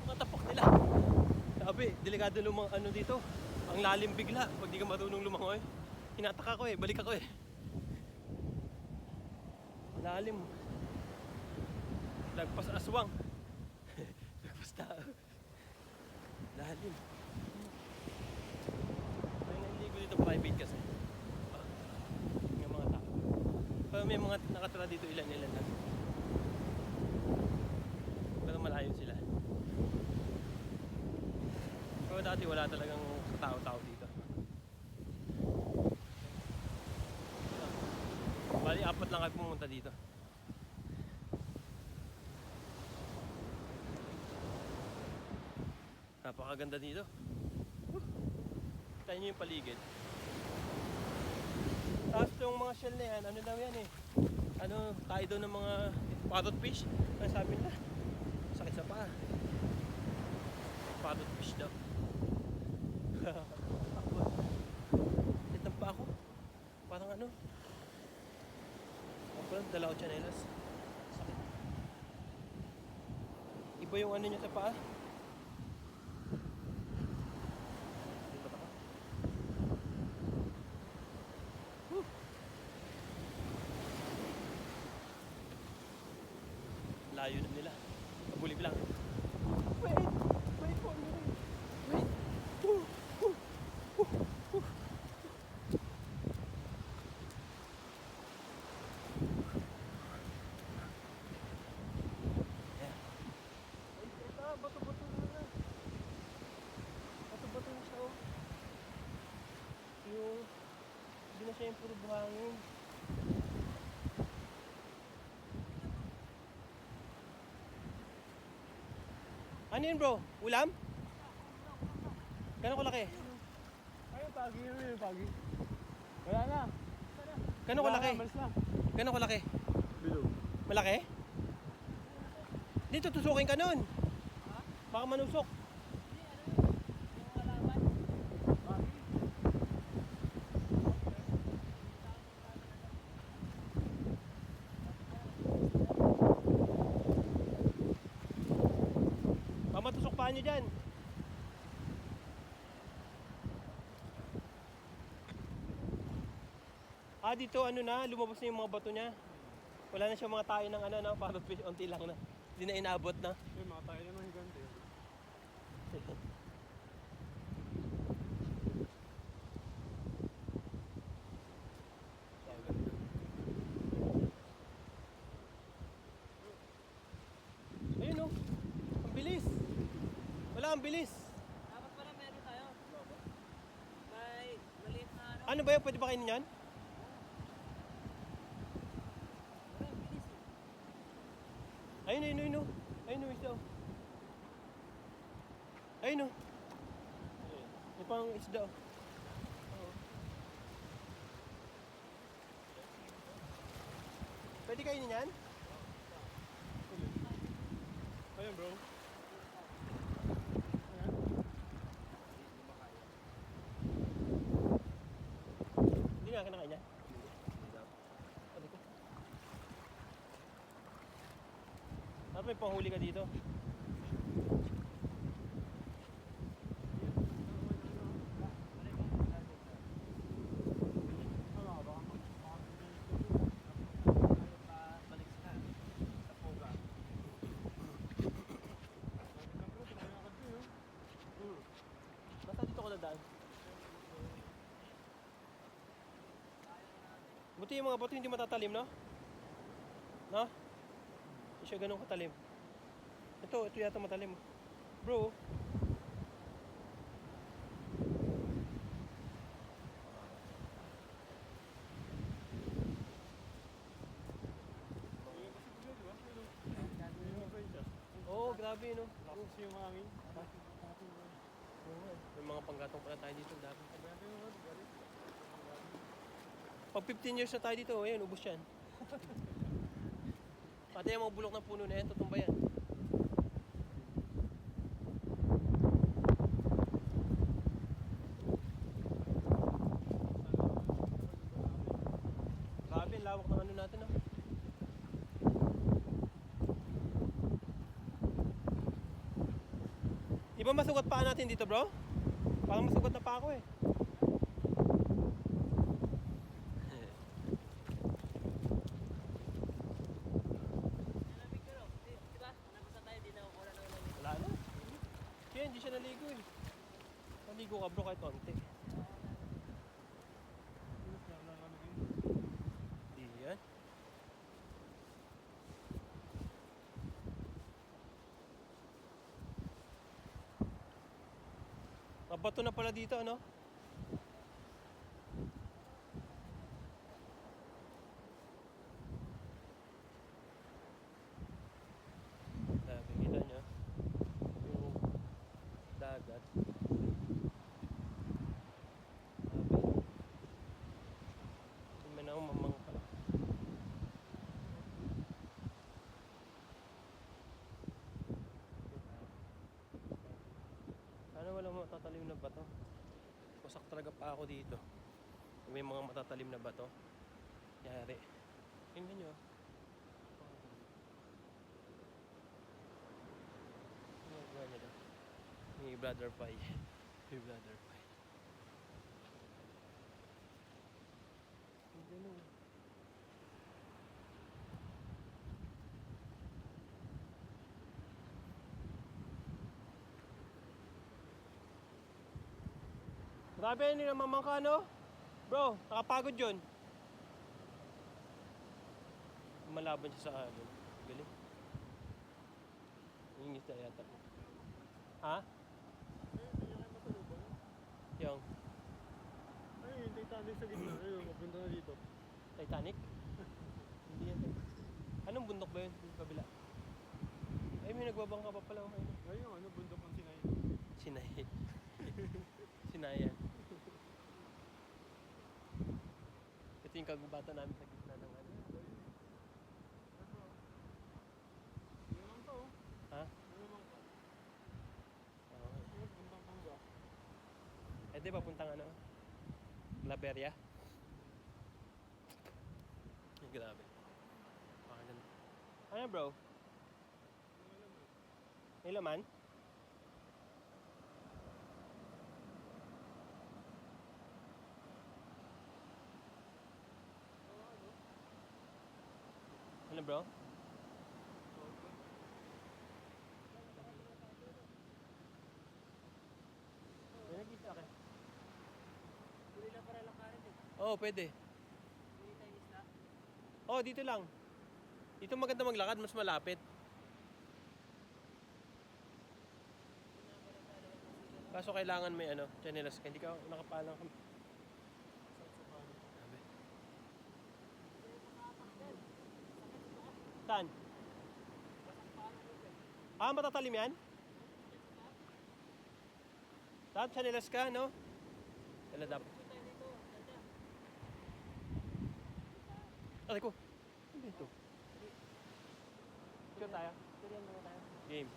Mga tapak nila. Sabi, delikado lumang ano dito. Ang lalim bigla pag di ka marunong lumangoy. Hinataka ko eh, balik ako eh. Lalim. Lagpas aswang. Lagpas tao. Lalim. Ay, naligo dito private kasi. Yung mga tao. Pero may mga nakatira dito ilan-ilan lang. Pero malayo sila. Pero dati wala talagang tao-tao dito. Bali, 4 lang kayo pumunta dito. Napakaganda dito. Tayo nyo yung paligid. Tapos yung mga shell na yan, ano daw yan eh. Ano, tayo daw ng mga parrot fish. Ang sabi nila, sakit sa paa. Parrot fish daw. Itang pa ako. Parang ano. Ako lang, dala ko chanelas. Sakit. Iba yung ano nyo sa paa. Layo na nila. Kabulib lang. Wait for me. Wait. Yeah. Ay, ito, bato-bato na. Bato-bato na siya, oh. Yung, hindi na siya yung puro buhangin. Ano yun bro? Ulam? Gano'n kalaki? Ay, pagi yun yung pagi. Wala na. Gano'n kalaki? Gano'n kalaki? Bilog. Malaki? Dito tusukin ka nun. Baka manusok. Matusok pa nyo dyan. Dito ano na, lumabas na yung mga bato niya. Wala na siyang mga tayo ng ano, parrot fish, unti lang na. Hindi na inabot na. Yung mga tayo naman higante. Ayun oh, ang bilis. Wala, ang bilis. Dapat pala meron tayo. May maliit na ano. Ano ba yun? Pwede ba kainin yan? Wala, bilis eh. Ayun, ayun, ayun, ayun. Ayun, isda. Oh. Ayun, oh. May pang isda. Oh. Pwede kainin yan? Ayun bro. Hindi nga kinakain niya. Ano ko? Dapat may panghuli ka dito. Balik sa Poga. Basta dito ko dadaan. Buti yung mga bato hindi matatalim, no? No? Hindi siya ganun katalim. Ito yata matalim. Bro. Oo, grabe, no? Lakas yung hangin. May mga panggatong pala tayo dito. Dami. Pag 15 years na tayo dito, ayun, ubos yan. Pati yung mga bulok ng puno na yan, tutumba yan. Grabe, lawak ng ano natin, no? Di ba masugat pa natin dito, bro? Parang masugat na pa ako eh. Malamig ka ro. Diba? Nabasa tayo, di na ukura ng ulan. Wala na. Kaya hindi siya naligo eh. Naligo ka bro kahit konti. Di yan. Mabato na pala dito, ano? Nakikita nyo yung dagat. May na mamang pala. Sana walang matatalim na bato. Wasak talaga pa ako dito. May mga matatalim na bato. Yari. Tingnan nyo. Ginagawa niya daw. May brother pie. May brother pie. Ang ganun. Grabe yun yung mamangka, no? Bro, nakapagod yun. Malaban siya sa amin. Galing. Ingis na yata. Ha? Yung Ay, yung Titanic sa gitna. Ayun, mapunta na dito. Titanic? Hindi yan. Anong bundok ba yun? Yung kabila. Ay, may nagbabangka pa pala. Ayun yung ano, bundok ng Sinay. Sinay. Sinayan. Ito yung kagubatan namin sa gitna ng ano. Ano lang to? Ha? Ano lang to? Oo. Ano, bundok Panga. Eh di papuntang ano? Claveria. Ay, grabe. Pakaganda. Ano bro? May laman? Ano bro? May nag-isa ka? Huli lang para lakarin eh. Oo, pwede. Huli tayo isla. Oo, dito lang. Dito maganda maglakad, mas malapit. Kaso kailangan may ano, chanelas ka. Hindi ka nakapalang kami. Sabi. Saan? Ah, matatalim yan? Saan? Chanelas ka, no? Wala dapat. Huli tayo dito. Ganda. Aray ko. Ano ba ito? Ikaw tayo. Tuloy muna tayo. Game.